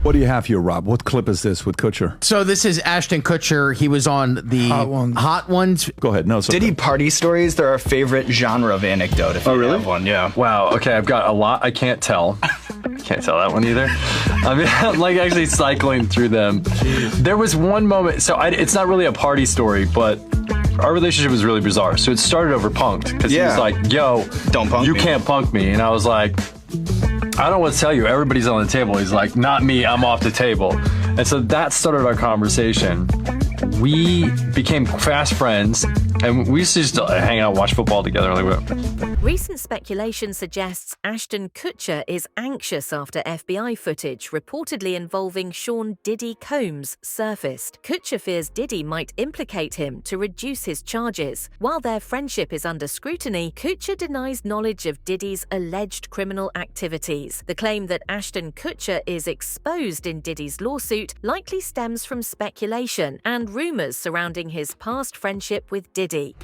What do you have here, Rob? What clip is this with Kutcher? So this is Ashton Kutcher. He was on the Hot Ones. Go ahead. No, Diddy party stories, they're our favorite genre of anecdote. If you have one, yeah. Wow. Okay, I've got a lot. I can't tell. Can't tell that one either. I mean, I'm like actually cycling through them. There was one moment. So it's not really a party story, but our relationship was really bizarre. So it started over punked because he was like, "Yo, don't punk you me. can't punk me," and I was like, I don't want to tell you, everybody's on the table. He's like, not me, I'm off the table. And so that started our conversation. We became fast friends, and we used to just hang out, watch football together. Recent speculation suggests Ashton Kutcher is anxious after FBI footage reportedly involving Sean Diddy Combs surfaced. Kutcher fears Diddy might implicate him to reduce his charges. While their friendship is under scrutiny, Kutcher denies knowledge of Diddy's alleged criminal activities. The claim that Ashton Kutcher is exposed in Diddy's lawsuit likely stems from speculation and rumors surrounding his past friendship with Diddy.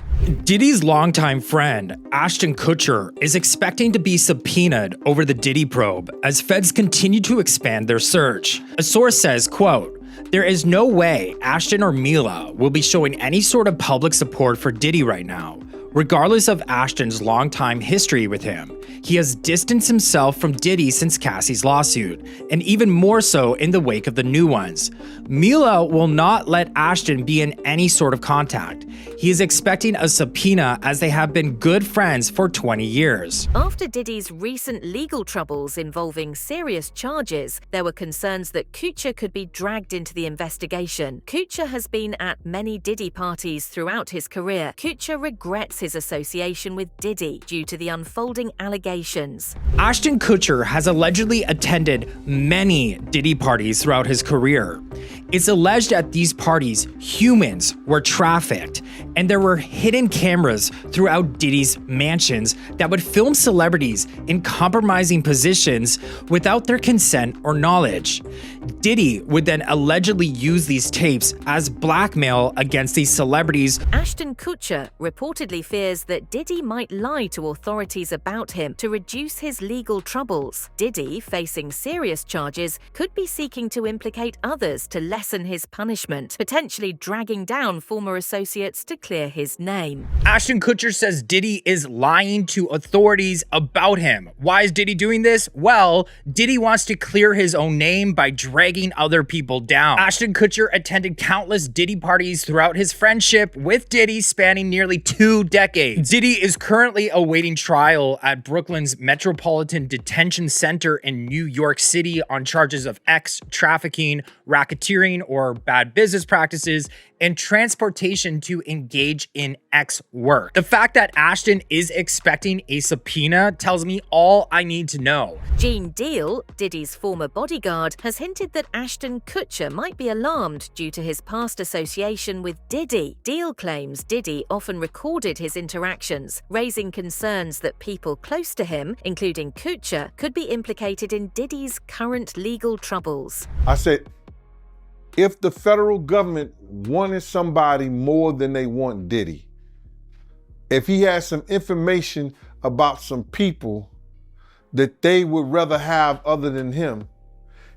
Diddy's longtime friend, Ashton Kutcher, is expecting to be subpoenaed over the Diddy probe as feds continue to expand their search. A source says, quote, "There is no way Ashton or Mila will be showing any sort of public support for Diddy right now. Regardless of Ashton's longtime history with him, he has distanced himself from Diddy since Cassie's lawsuit, and even more so in the wake of the new ones. Mila will not let Ashton be in any sort of contact. He is expecting a subpoena as they have been good friends for 20 years. After Diddy's recent legal troubles involving serious charges, there were concerns that Kutcher could be dragged into the investigation. Kutcher has been at many Diddy parties throughout his career. Kutcher regrets his association with Diddy due to the unfolding allegations. Ashton Kutcher has allegedly attended many Diddy parties throughout his career. It's alleged at these parties, humans were trafficked, and there were hidden cameras throughout Diddy's mansions that would film celebrities in compromising positions without their consent or knowledge. Diddy would then allegedly use these tapes as blackmail against these celebrities. Ashton Kutcher reportedly fears that Diddy might lie to authorities about him to reduce his legal troubles. Diddy, facing serious charges, could be seeking to implicate others to lessen his punishment, potentially dragging down former associates to clear his name. Ashton Kutcher says Diddy is lying to authorities about him. Why is Diddy doing this? Well, Diddy wants to clear his own name by dragging other people down. Ashton Kutcher attended countless Diddy parties throughout his friendship with Diddy, spanning nearly 2 decades. Diddy is currently awaiting trial at Brooklyn's Metropolitan Detention Center in New York City on charges of trafficking, racketeering or bad business practices, and transportation to engage in X work. The fact that Ashton is expecting a subpoena tells me all I need to know. Gene Deal, Diddy's former bodyguard, has hinted that Ashton Kutcher might be alarmed due to his past association with Diddy. Deal claims Diddy often recorded his interactions, raising concerns that people close to him, including Kutcher, could be implicated in Diddy's current legal troubles. I said, if the federal government wanted somebody more than they want Diddy, if he has some information about some people that they would rather have other than him,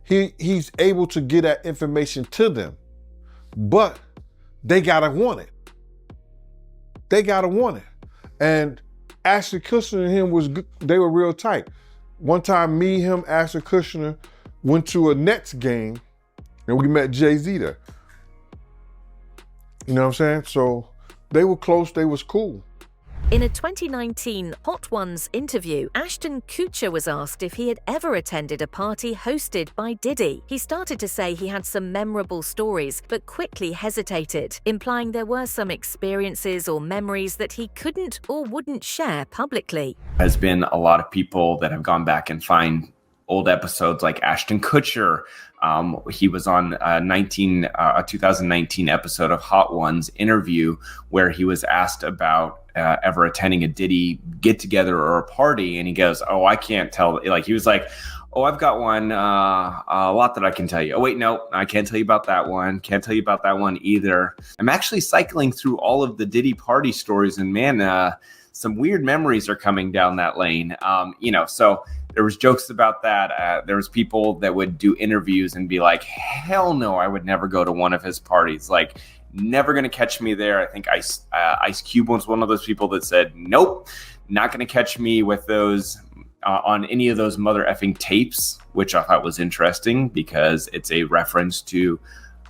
he's able to get that information to them. But they gotta want it. They gotta want it. And Ashton Kutcher and him they were real tight. One time, me, him, Ashton Kutcher went to a Nets game and we met Jay-Z there. You know what I'm saying? So they were close, they was cool. In a 2019 Hot Ones interview, Ashton Kutcher was asked if he had ever attended a party hosted by Diddy. He started to say he had some memorable stories, but quickly hesitated, implying there were some experiences or memories that he couldn't or wouldn't share publicly. There's been a lot of people that have gone back and find old episodes like Ashton Kutcher. He was on a 2019 episode of Hot Ones interview where he was asked about ever attending a Diddy get together or a party. And he goes, "Oh, I can't tell." Like he was like, "Oh, I've got one, a lot that I can tell you. Oh, wait, no, I can't tell you about that one. Can't tell you about that one either." I'm actually cycling through all of the Diddy party stories, and man, some weird memories are coming down that lane. So There was jokes about that. There was people that would do interviews and be like, hell no, I would never go to one of his parties. Like, never going to catch me there. I think Ice Cube was one of those people that said, nope, not going to catch me with those on any of those mother effing tapes, which I thought was interesting because it's a reference to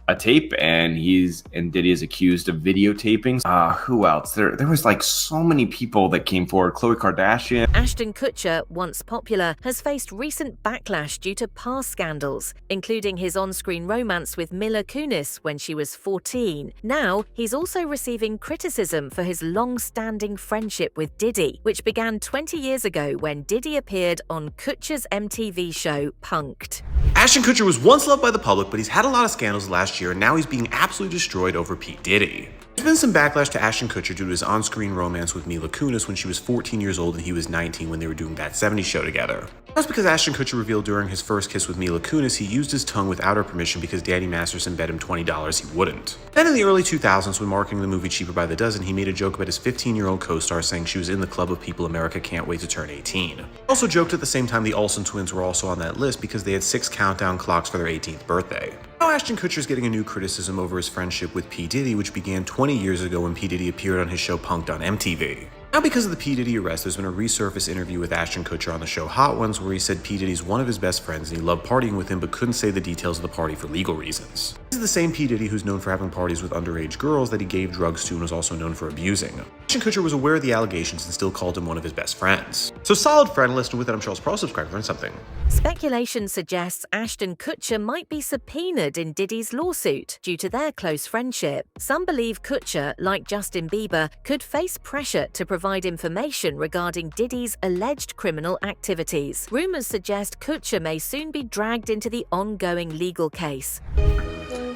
a tape, and Diddy is accused of videotaping. Who else? There was like so many people that came forward. Khloe Kardashian. Ashton Kutcher, once popular, has faced recent backlash due to past scandals, including his on-screen romance with Mila Kunis when she was 14. Now, he's also receiving criticism for his long-standing friendship with Diddy, which began 20 years ago when Diddy appeared on Kutcher's MTV show Punk'd. Ashton Kutcher was once loved by the public, but he's had a lot of scandals last year, and now he's being absolutely destroyed over P. Diddy. There's been some backlash to Ashton Kutcher due to his on-screen romance with Mila Kunis when she was 14 years old and he was 19 when they were doing that 70s show together. That's because Ashton Kutcher revealed during his first kiss with Mila Kunis he used his tongue without her permission because Danny Masterson bet him $20 he wouldn't. Then in the early 2000s, when marketing the movie Cheaper by the Dozen, he made a joke about his 15-year-old co-star saying she was in the club of people America can't wait to turn 18. He also joked at the same time the Olsen twins were also on that list because they had 6 countdown clocks for their 18th birthday. Now Ashton Kutcher is getting a new criticism over his friendship with P. Diddy, which began 20 years ago when P. Diddy appeared on his show Punk'd on MTV. Now because of the P. Diddy arrest, there's been a resurfaced interview with Ashton Kutcher on the show Hot Ones where he said P. Diddy's one of his best friends and he loved partying with him but couldn't say the details of the party for legal reasons. This is the same P. Diddy who's known for having parties with underage girls that he gave drugs to and was also known for abusing. Ashton Kutcher was aware of the allegations and still called him one of his best friends. So solid friend list, and with that I'm Charles Pro, subscribe to learn something. Speculation suggests Ashton Kutcher might be subpoenaed in Diddy's lawsuit due to their close friendship. Some believe Kutcher, like Justin Bieber, could face pressure to provide information regarding Diddy's alleged criminal activities. Rumors suggest Kutcher may soon be dragged into the ongoing legal case.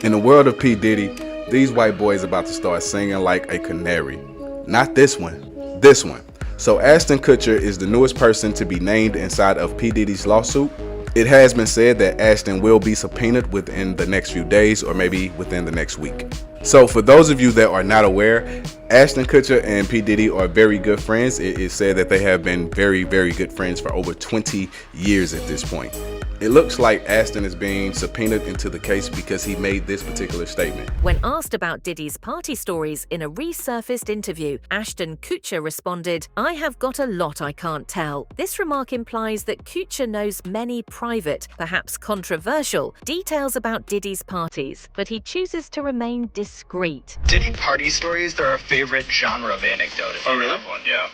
In the world of P. Diddy, these white boys about to start singing like a canary. Not this one, this one. So Ashton Kutcher is the newest person to be named inside of P. Diddy's lawsuit. It has been said that Ashton will be subpoenaed within the next few days or maybe within the next week. So for those of you that are not aware, Ashton Kutcher and P. Diddy are very good friends. It is said that they have been very, very good friends for over 20 years at this point. It looks like Ashton is being subpoenaed into the case because he made this particular statement. When asked about Diddy's party stories in a resurfaced interview, Ashton Kutcher responded, "I have got a lot I can't tell." This remark implies that Kutcher knows many private, perhaps controversial, details about Diddy's parties, but he chooses to remain discreet. Diddy party stories, they're our favorite genre of anecdote. If you have one, yeah.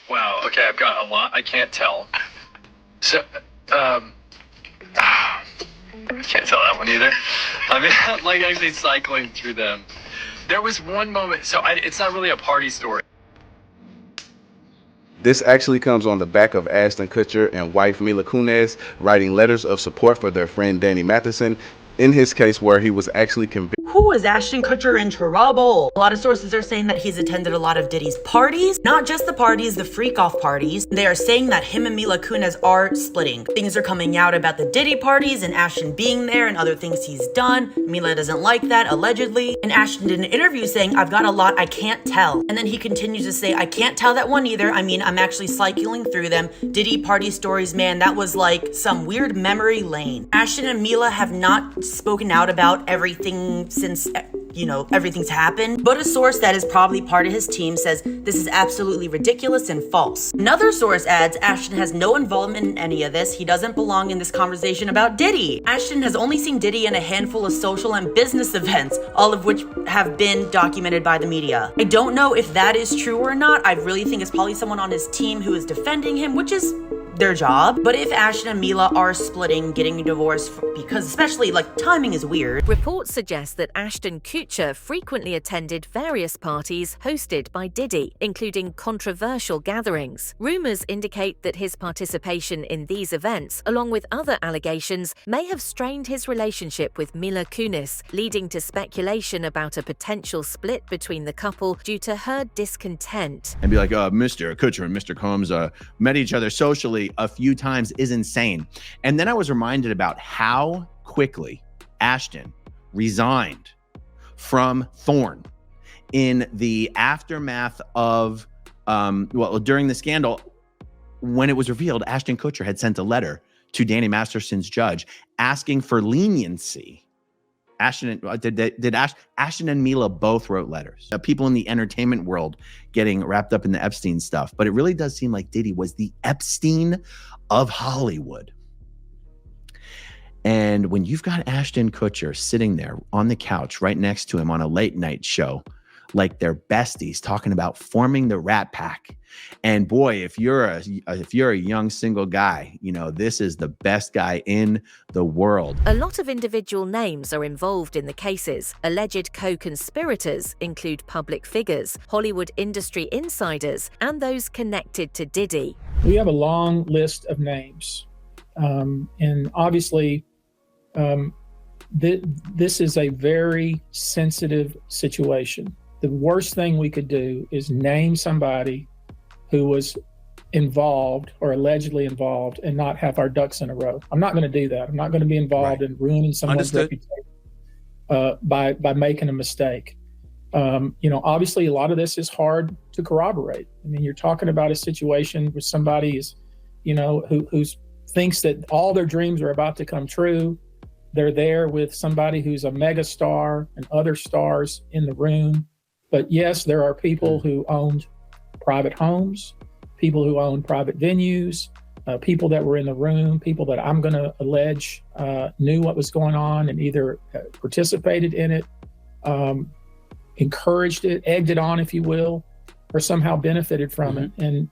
Wow. Okay, I've got a lot I can't tell. So, I can't tell that one either. I mean, like actually cycling through them. There was one moment, so it's not really a party story. This actually comes on the back of Ashton Kutcher and wife Mila Kunis writing letters of support for their friend Danny Matheson in his case where he was actually convicted. Who is Ashton Kutcher in trouble? A lot of sources are saying that he's attended a lot of Diddy's parties. Not just the parties, the freak-off parties. They are saying that him and Mila Kunis are splitting. Things are coming out about the Diddy parties and Ashton being there and other things he's done. Mila doesn't like that, allegedly. And Ashton did an interview saying, "I've got a lot I can't tell." And then he continues to say, "I can't tell that one either. I mean, I'm actually cycling through them. Diddy party stories, man, that was like some weird memory lane." Ashton and Mila have not spoken out about everything since, everything's happened, but a source that is probably part of his team says this is absolutely ridiculous and false. Another source adds Ashton has no involvement in any of this. He doesn't belong in this conversation about Diddy. Ashton has only seen Diddy in a handful of social and business events, all of which have been documented by the media. I don't know if that is true or not. I really think it's probably someone on his team who is defending him, which is their job. But if Ashton and Mila are splitting, getting a divorce, because especially timing is weird. Reports suggest that Ashton Kutcher frequently attended various parties hosted by Diddy, including controversial gatherings. Rumors indicate that his participation in these events, along with other allegations, may have strained his relationship with Mila Kunis, leading to speculation about a potential split between the couple due to her discontent. And be like, Mr. Kutcher and Mr. Combs met each other socially a few times is insane. And then I was reminded about how quickly Ashton resigned from Thorne in the aftermath of, during the scandal. when it was revealed, Ashton Kutcher had sent a letter to Danny Masterson's judge asking for leniency. Ashton and Mila both wrote letters. People in the entertainment world getting wrapped up in the Epstein stuff. But it really does seem like Diddy was the Epstein of Hollywood. And when you've got Ashton Kutcher sitting there on the couch right next to him on a late night show, like they're besties talking about forming the Rat Pack. And boy, if you're a young single guy, you know, this is the best guy in the world. A lot of individual names are involved in the cases. Alleged co-conspirators include public figures, Hollywood industry insiders, and those connected to Diddy. We have a long list of names. And obviously, this is a very sensitive situation. The worst thing we could do is name somebody who was involved or allegedly involved and not have our ducks in a row. I'm not going to do that. I'm not going to be involved in ruining someone's reputation by making a mistake. You know, obviously a lot of this is hard to corroborate. I mean, you're talking about a situation where somebody is, you know, who thinks that all their dreams are about to come true. They're there with somebody who's a mega star and other stars in the room. But yes, there are people who owned private homes, people who owned private venues, people that were in the room, people that I'm going to allege knew what was going on and either participated in it, encouraged it, egged it on, if you will, or somehow benefited from it. And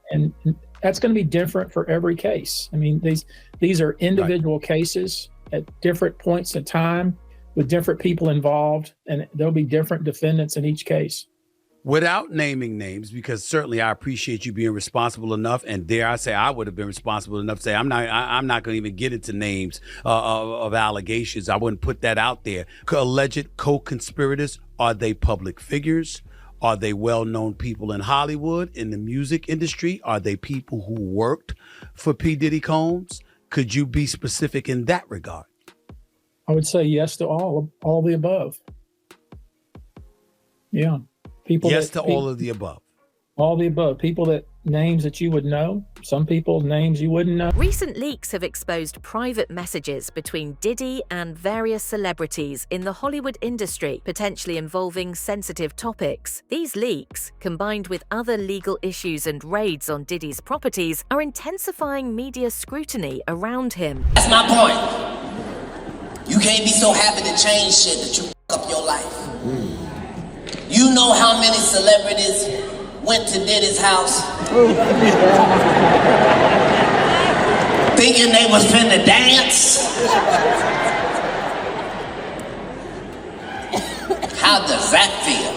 that's going to be different for every case. I mean, these are individual cases at different points in time with different people involved, and there'll be different defendants in each case. Without naming names, because certainly I appreciate you being responsible enough, and dare I say I would have been responsible enough to say I'm not going to even get into names of allegations. I wouldn't put that out there. Alleged co-conspirators, are they public figures? Are they well-known people in Hollywood, in the music industry? Are they people who worked for P. Diddy Combs? Could you be specific in that regard? I would say yes to all the above. Yeah. Yes to all of the above. All the above. People that names that you would know, some people names you wouldn't know. Recent leaks have exposed private messages between Diddy and various celebrities in the Hollywood industry, potentially involving sensitive topics. These leaks, combined with other legal issues and raids on Diddy's properties, are intensifying media scrutiny around him. That's my point. You can't be so happy to change shit that you fuck up your life. You know how many celebrities went to Diddy's house thinking they was finna dance? How does that feel?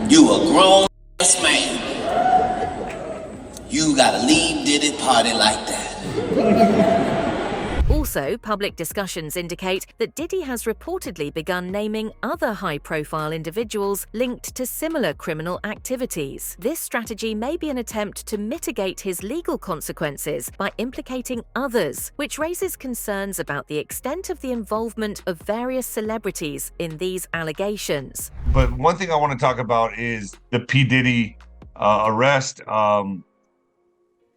You a grown-ass man. You gotta leave Diddy's party like that. Also, public discussions indicate that Diddy has reportedly begun naming other high-profile individuals linked to similar criminal activities. This strategy may be an attempt to mitigate his legal consequences by implicating others, which raises concerns about the extent of the involvement of various celebrities in these allegations. But one thing I want to talk about is the P. Diddy arrest,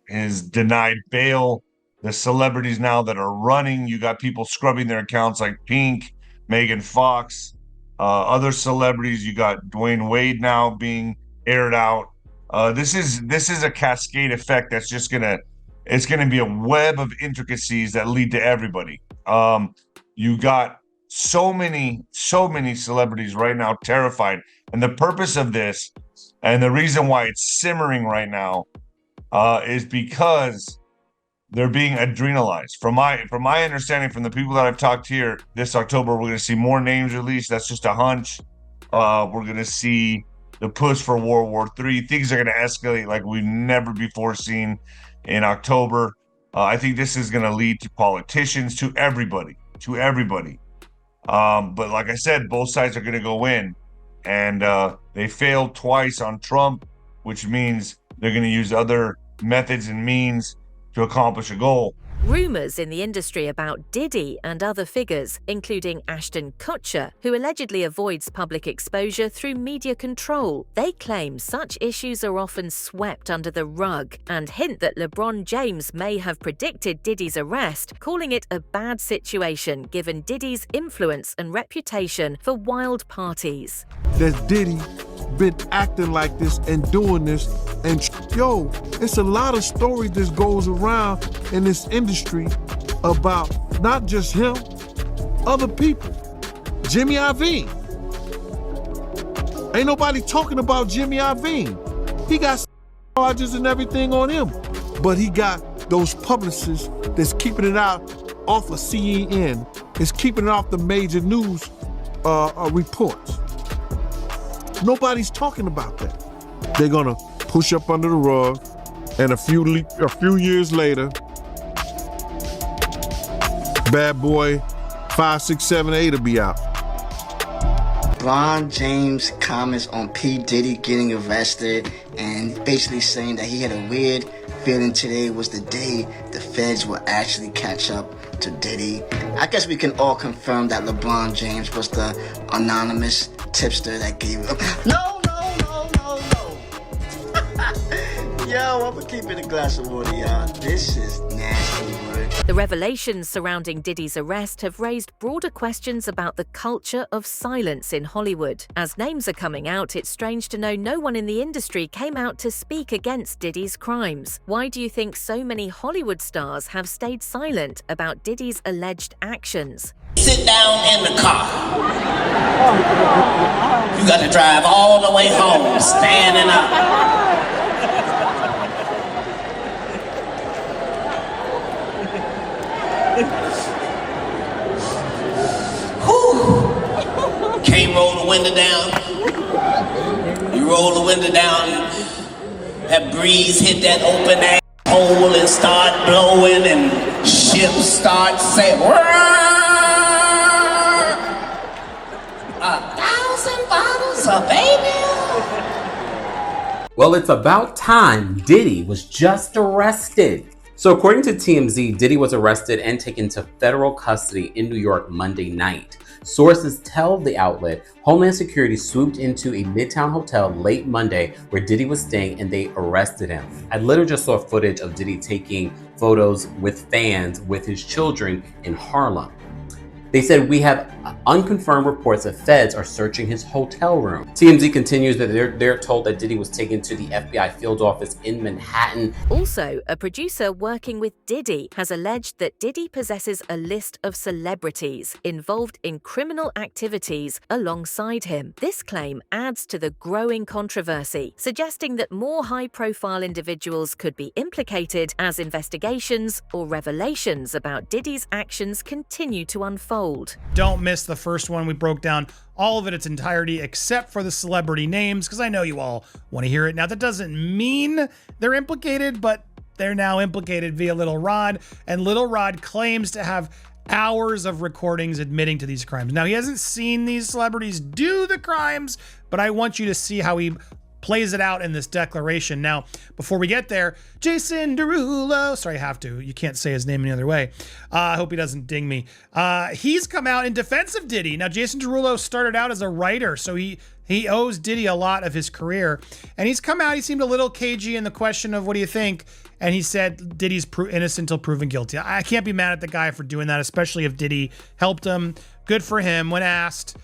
his denied bail. The celebrities now that are running, you got people scrubbing their accounts like Pink, Megan Fox, other celebrities. You got Dwayne Wade now being aired out. This is a cascade effect that's just it's gonna be a web of intricacies that lead to everybody. You got so many celebrities right now terrified, and the purpose of this, and the reason why it's simmering right now, is because they're being adrenalized. From my understanding, from the people that I've talked here, this October, we're going to see more names released. That's just a hunch. We're going to see the push for World War III. Things are going to escalate like we've never before seen in October. I think this is going to lead to politicians, to everybody. But like I said, both sides are going to go in. And they failed twice on Trump, which means they're going to use other methods and means to accomplish a goal. Rumours in the industry about Diddy and other figures, including Ashton Kutcher, who allegedly avoids public exposure through media control. They claim such issues are often swept under the rug and hint that LeBron James may have predicted Diddy's arrest, calling it a bad situation given Diddy's influence and reputation for wild parties. That Diddy been acting like this and doing this, and yo, it's a lot of stories that goes around in this industry about not just him, other people. Jimmy Iovine. Ain't nobody talking about Jimmy Iovine. He got charges and everything on him, but he got those publicists that's keeping it out off of CNN, is keeping it off the major news reports. Nobody's talking about that. They're gonna push up under the rug, and a few years later, Bad Boy 5, 6, 7, 8 will be out. LeBron James comments on P. Diddy getting arrested and basically saying that he had a weird feeling today was the day the feds will actually catch up to Diddy. I guess we can all confirm that LeBron James was the anonymous tipster that gave him. No. Yo, I'm gonna keep it a glass of water, y'all. This is nasty work. The revelations surrounding Diddy's arrest have raised broader questions about the culture of silence in Hollywood. As names are coming out, it's strange to know no one in the industry came out to speak against Diddy's crimes. Why do you think so many Hollywood stars have stayed silent about Diddy's alleged actions? Sit down in the car. You got to drive all the way home, standing up. Can't roll the window down. You roll the window down, that breeze hit that open ass hole and start blowing, and ships start sailing. 1,000 bottles of baby. Well, it's about time Diddy was just arrested. So according to TMZ, Diddy was arrested and taken to federal custody in New York Monday night. Sources tell the outlet Homeland Security swooped into a Midtown hotel late Monday where Diddy was staying and they arrested him. I literally just saw footage of Diddy taking photos with fans with his children in Harlem. They said, we have unconfirmed reports that feds are searching his hotel room. TMZ continues that they're told that Diddy was taken to the FBI field office in Manhattan. Also, a producer working with Diddy has alleged that Diddy possesses a list of celebrities involved in criminal activities alongside him. This claim adds to the growing controversy, suggesting that more high-profile individuals could be implicated as investigations or revelations about Diddy's actions continue to unfold. Don't miss the first one. We broke down all of it, its entirety, except for the celebrity names, because I know you all want to hear it. Now, that doesn't mean they're implicated, but they're now implicated via Little Rod, and Little Rod claims to have hours of recordings admitting to these crimes. Now, he hasn't seen these celebrities do the crimes, but I want you to see how he plays it out in this declaration. Now, before we get there, Jason Derulo, sorry, I have to. You can't say his name any other way. I hope he doesn't ding me. He's come out in defense of Diddy. Now, Jason Derulo started out as a writer, so he owes Diddy a lot of his career. And he's come out, he seemed a little cagey in the question of what do you think? And he said Diddy's innocent until proven guilty. I can't be mad at the guy for doing that, especially if Diddy helped him. Good for him. When asked,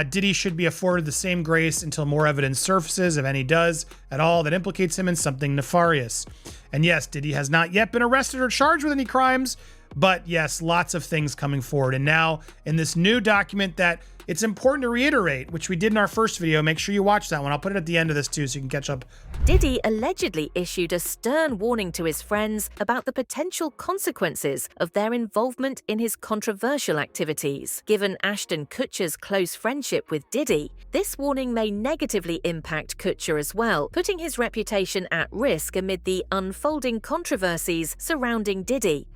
Diddy should be afforded the same grace until more evidence surfaces, if any does at all, that implicates him in something nefarious. And yes, Diddy has not yet been arrested or charged with any crimes, but yes, lots of things coming forward. And now in this new document that it's important to reiterate, which we did in our first video, make sure you watch that one. I'll put it at the end of this too so you can catch up. Diddy allegedly issued a stern warning to his friends about the potential consequences of their involvement in his controversial activities. Given Ashton Kutcher's close friendship with Diddy, this warning may negatively impact Kutcher as well, putting his reputation at risk amid the unfolding controversies surrounding Diddy.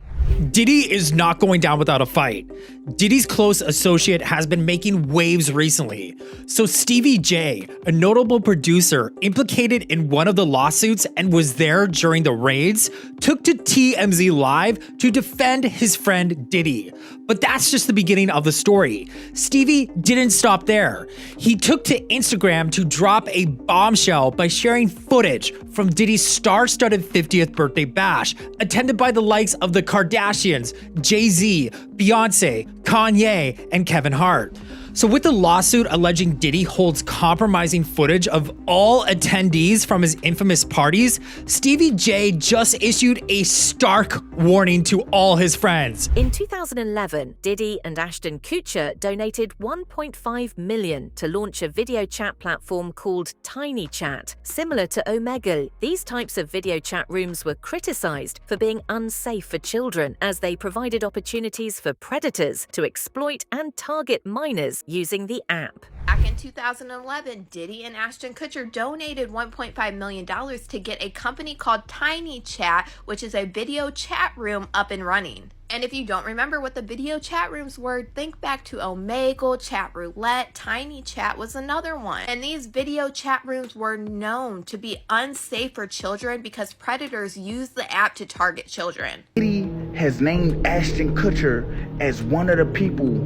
Diddy is not going down without a fight. Diddy's close associate has been making waves recently. So Stevie J, a notable producer implicated in one of the lawsuits and was there during the raids, took to TMZ Live to defend his friend Diddy. But that's just the beginning of the story. Stevie didn't stop there. He took to Instagram to drop a bombshell by sharing footage from Diddy's star-studded 50th birthday bash, attended by the likes of the Kardashians, Jay-Z, Beyonce, Kanye, and Kevin Hart. So with the lawsuit alleging Diddy holds compromising footage of all attendees from his infamous parties, Stevie J just issued a stark warning to all his friends. In 2011, Diddy and Ashton Kutcher donated $1.5 million to launch a video chat platform called Tiny Chat. Similar to Omegle, these types of video chat rooms were criticized for being unsafe for children, as they provided opportunities for predators to exploit and target minors using the app. Back in 2011, Diddy and Ashton Kutcher donated $1.5 million to get a company called Tiny Chat, which is a video chat room, up and running. And if you don't remember what the video chat rooms were, think back to Omegle, Chat Roulette. Tiny Chat was another one. And these video chat rooms were known to be unsafe for children because predators use the app to target children. Diddy has named Ashton Kutcher as one of the people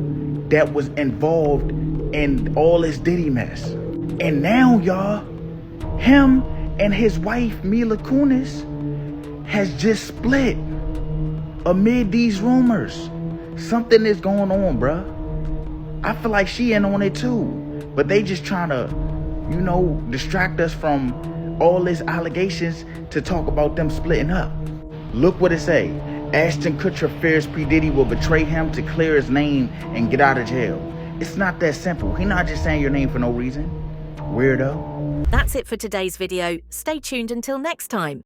that was involved in all this Diddy mess. And now, y'all, him and his wife, Mila Kunis, has just split amid these rumors. Something is going on, bruh. I feel like she in on it too. But they just trying to, you know, distract us from all these allegations to talk about them splitting up. Look what it say. Ashton Kutcher fears P. Diddy will betray him to clear his name and get out of jail. It's not that simple. He not just saying your name for no reason. Weirdo. That's it for today's video. Stay tuned until next time.